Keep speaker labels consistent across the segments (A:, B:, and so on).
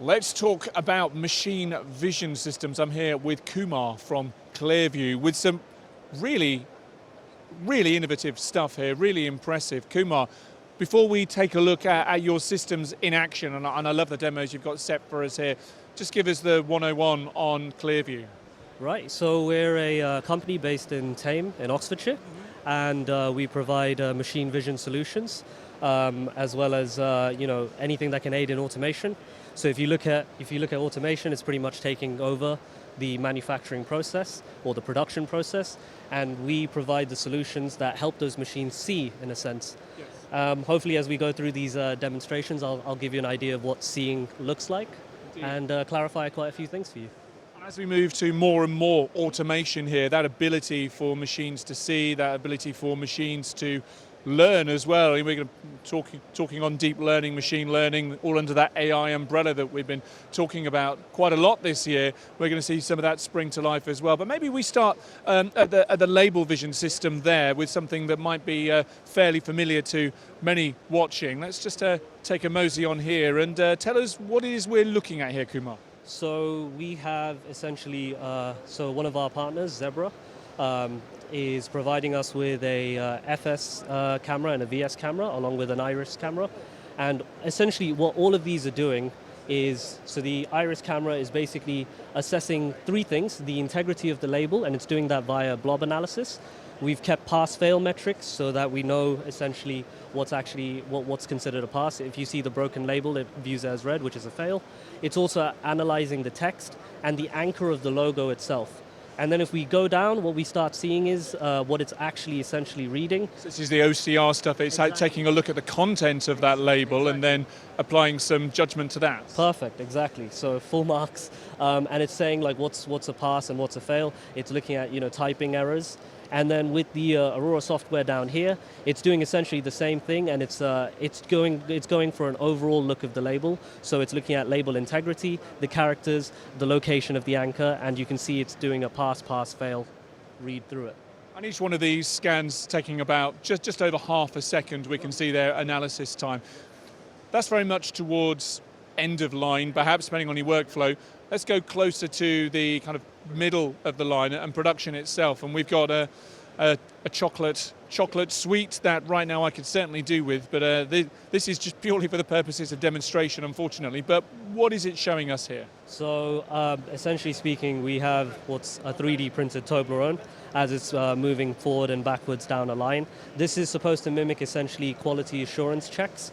A: Let's talk about machine vision systems. I'm here with Kumar from Clearview with some really innovative stuff here, really impressive. Kumar, before we take a look at your systems in action, and I love the demos you've got set for us here, just give us the 101 on Clearview.
B: Right, so we're a company based in Tame in Oxfordshire, and we provide machine vision solutions, as well as anything that can aid in automation. So if you look at automation, it's pretty much taking over the manufacturing process or the production process, and we provide the solutions that help those machines see, in a sense. Yes. Hopefully, as we go through these demonstrations, I'll give you an idea of what seeing looks like. Indeed. And clarify quite a few things for you.
A: As we move to more and more automation here, that ability for machines to see, that ability for machines to learn as well. We're going to talking on deep learning, machine learning, all under that AI umbrella that we've been talking about quite a lot this year. We're going to see some of that spring to life as well. But maybe we start at the label vision system there with something that might be fairly familiar to many watching. Let's just take a mosey on here and tell us what it is we're looking at here, Kumar.
B: So we have essentially, one of our partners, Zebra, is providing us with a FS camera and a VS camera, along with an iris camera. And essentially what all of these are doing is, so the iris camera is basically assessing three things: the integrity of the label, and it's doing that via blob analysis. We've kept pass-fail metrics so that we know essentially what's considered a pass. If you see the broken label, it views it as red, which is a fail. It's also analyzing the text and the anchor of the logo itself. And then if we go down, what we start seeing is what it's actually essentially reading.
A: So this is the OCR stuff. It's exactly. Taking a look at the content of that label and then applying some judgment to that.
B: Perfect, exactly. So full marks, and it's saying like what's a pass and what's a fail. It's looking at typing errors. And then with the Aurora software down here, it's doing essentially the same thing, and it's going for an overall look of the label. So it's looking at label integrity, the characters, the location of the anchor, and you can see it's doing a pass, fail, read through it.
A: And each one of these scans taking about just over half a second. We can see their analysis time. That's very much towards end of line, perhaps depending on your workflow. Let's go closer to the kind of middle of the line and production itself. And we've got a chocolate sweet that right now I could certainly do with, but this is just purely for the purposes of demonstration, unfortunately. But what is it showing us here?
B: So essentially speaking, we have what's a 3D printed Toblerone as it's moving forward and backwards down a line. This is supposed to mimic essentially quality assurance checks.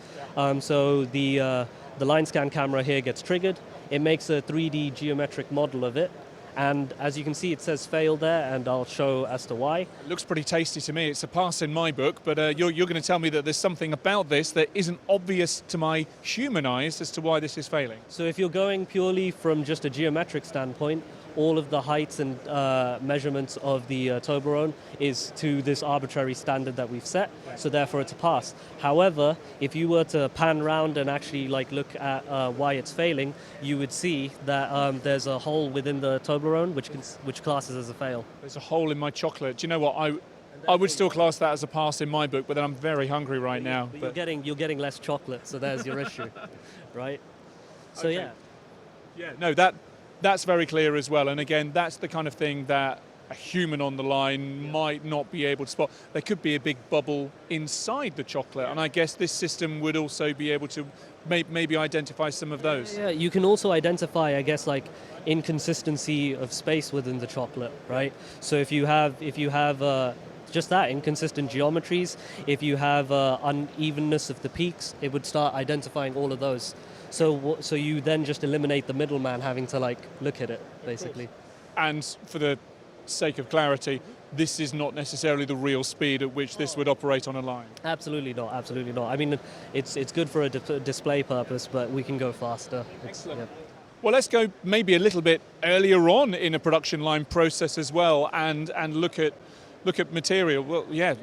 B: So the line scan camera here gets triggered. It makes a 3D geometric model of it. And as you can see, it says fail there, and I'll show as to why.
A: It looks pretty tasty to me. It's a pass in my book, but you're going to tell me that there's something about this that isn't obvious to my human eyes as to why this is failing.
B: So if you're going purely from just a geometric standpoint, all of the heights and measurements of the Toblerone is to this arbitrary standard that we've set, so therefore it's a pass. However, if you were to pan around and actually look at why it's failing, you would see that there's a hole within the Toblerone which classes as a fail.
A: There's a hole in my chocolate. Do you know what? I would still class that as a pass in my book, but then I'm very hungry right now.
B: But you're getting less chocolate, so there's your issue, right? So
A: okay. Yeah, no, that's very clear as well. And again, that's the kind of thing that a human on the line might not be able to spot. There could be a big bubble inside the chocolate, and I guess this system would also be able to maybe identify some of those.
B: Yeah, you can also identify, I guess, inconsistency of space within the chocolate, right? So if you have just that, inconsistent geometries, if you have unevenness of the peaks, it would start identifying all of those. So you then just eliminate the middleman having to look at it, basically.
A: And for the sake of clarity, this is not necessarily the real speed at which this would operate on a line.
B: Absolutely not, absolutely not. I mean, it's good for a display purpose, but we can go faster.
A: Excellent. Yeah. Well, let's go maybe a little bit earlier on in a production line process as well, and look at material. Well, yeah,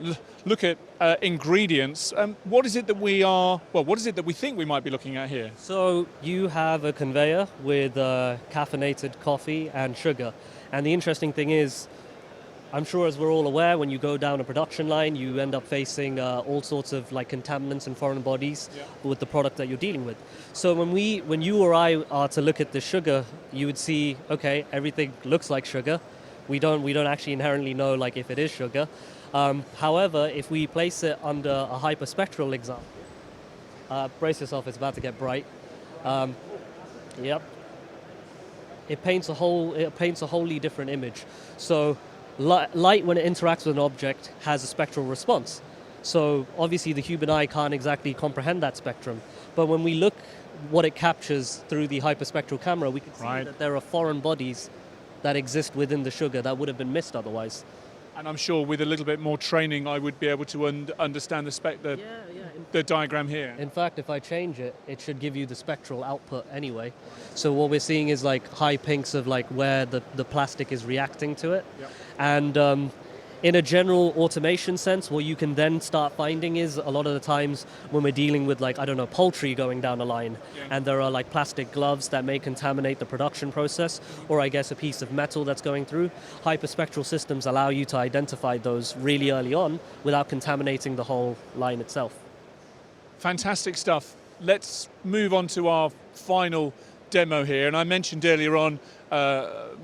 A: look at ingredients. What is it that we think we might be looking at here?
B: So you have a conveyor with caffeinated coffee and sugar, and the interesting thing is, I'm sure, as we're all aware, when you go down a production line, you end up facing all sorts of like contaminants and foreign bodies with the product that you're dealing with. So when you or I are to look at the sugar, you would see, okay, everything looks like sugar. We don't actually inherently know like if it is sugar. However, if we place it under a hyperspectral example, brace yourself, it's about to get bright. Yep. It paints a wholly different image. So light, when it interacts with an object, has a spectral response. So obviously the human eye can't exactly comprehend that spectrum. But when we look what it captures through the hyperspectral camera, we can see that there are foreign bodies that exist within the sugar that would have been missed otherwise.
A: And I'm sure with a little bit more training, I would be able to understand the diagram here.
B: In fact, if I change it, it should give you the spectral output anyway. So what we're seeing is like high pinks of like where the plastic is reacting to it.
A: Yep.
B: And in a general automation sense, what you can then start finding is a lot of the times when we're dealing with like, I don't know, poultry going down a line, and there are like plastic gloves that may contaminate the production process, or I guess a piece of metal that's going through, hyperspectral systems allow you to identify those really early on without contaminating the whole line itself.
A: Fantastic stuff. Let's move on to our final demo here. And I mentioned earlier on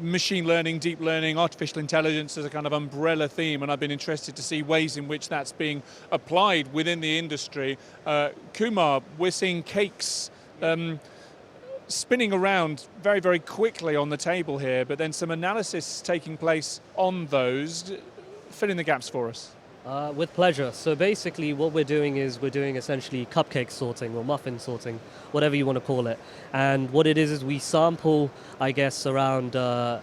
A: machine learning, deep learning, artificial intelligence as a kind of umbrella theme, and I've been interested to see ways in which that's being applied within the industry. Kumar, we're seeing cakes spinning around very, very quickly on the table here, but then some analysis taking place on those. Fill in the gaps for us.
B: With pleasure. So basically what we're doing is we're doing essentially cupcake sorting or muffin sorting, whatever you want to call it. And what it is we sample, I guess, around a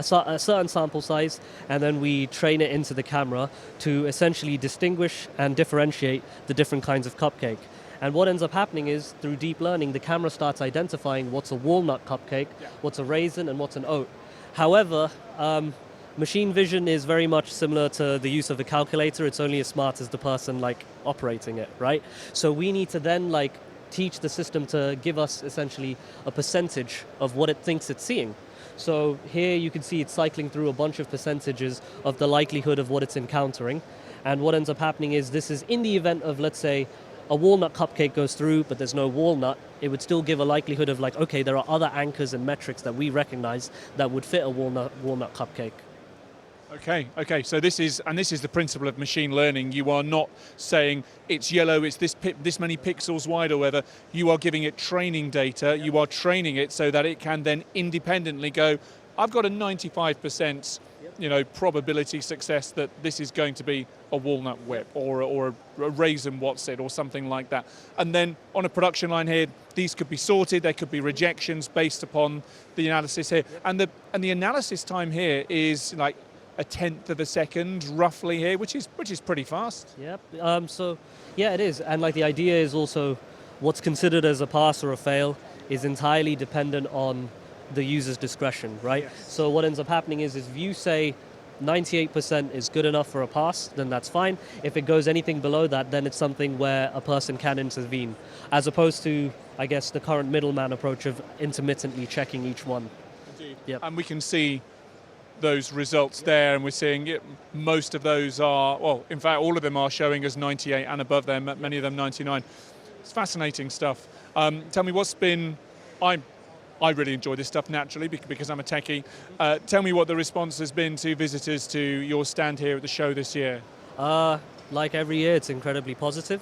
B: certain sample size, and then we train it into the camera to essentially distinguish and differentiate the different kinds of cupcake. And what ends up happening is, through deep learning, the camera starts identifying what's a walnut cupcake, what's a raisin, and what's an oat. However, machine vision is very much similar to the use of a calculator. It's only as smart as the person like operating it, right? So we need to then like teach the system to give us essentially a percentage of what it thinks it's seeing. So here you can see it's cycling through a bunch of percentages of the likelihood of what it's encountering. And what ends up happening is, this is in the event of, let's say, a walnut cupcake goes through, but there's no walnut, it would still give a likelihood of like, okay, there are other anchors and metrics that we recognize that would fit a walnut cupcake.
A: Okay. So this is the principle of machine learning. You are not saying it's yellow, it's this many pixels wide or whatever. You are giving it training data. You are training it so that it can then independently go, I've got a 95% probability success that this is going to be a walnut whip or a raisin what's it or something like that. And then on a production line here, these could be sorted. There could be rejections based upon the analysis here. And the analysis time here is like a tenth of a second roughly here, which is pretty fast.
B: Yep. So yeah, it is. And like the idea is also what's considered as a pass or a fail is entirely dependent on the user's discretion, right? Yes. So what ends up happening is if you say 98% is good enough for a pass, then that's fine. If it goes anything below that, then it's something where a person can intervene, as opposed to, I guess, the current middleman approach of intermittently checking each one.
A: Indeed.
B: Yep.
A: And we can see those results there, and we're seeing most of those are, well, in fact, all of them are showing us 98 and above them, many of them 99. It's fascinating stuff. Tell me what's been, I really enjoy this stuff naturally because I'm a techie. Tell me what the response has been to visitors to your stand here at the show this year.
B: Like every year, it's incredibly positive.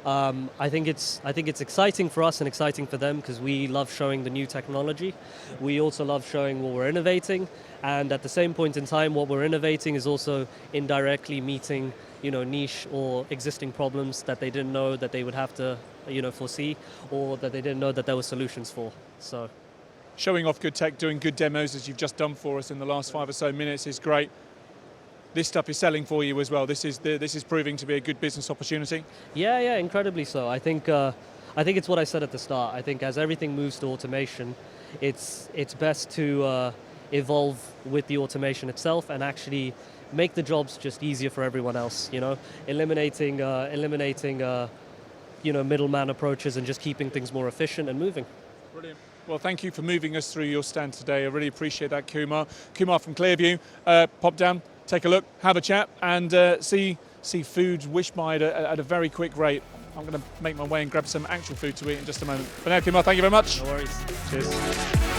B: I think it's exciting for us and exciting for them because we love showing the new technology. We also love showing what we're innovating, and at the same point in time, what we're innovating is also indirectly meeting, niche or existing problems that they didn't know that they would have to, foresee, or that they didn't know that there were solutions for. So,
A: showing off good tech, doing good demos as you've just done for us in the last 5 or so minutes is great. This stuff is selling for you as well. This is proving to be a good business opportunity.
B: Yeah, incredibly so. I think it's what I said at the start. I think as everything moves to automation, it's best to evolve with the automation itself and actually make the jobs just easier for everyone else. Eliminating middleman approaches and just keeping things more efficient and moving.
A: Brilliant. Well, thank you for moving us through your stand today. I really appreciate that, Kumar. Kumar from Clearview. Pop down. take a look, have a chat, and see food wished by at a very quick rate. I'm going to make my way and grab some actual food to eat in just a moment. For now, Kumar, thank you very much.
B: No worries.
A: Cheers.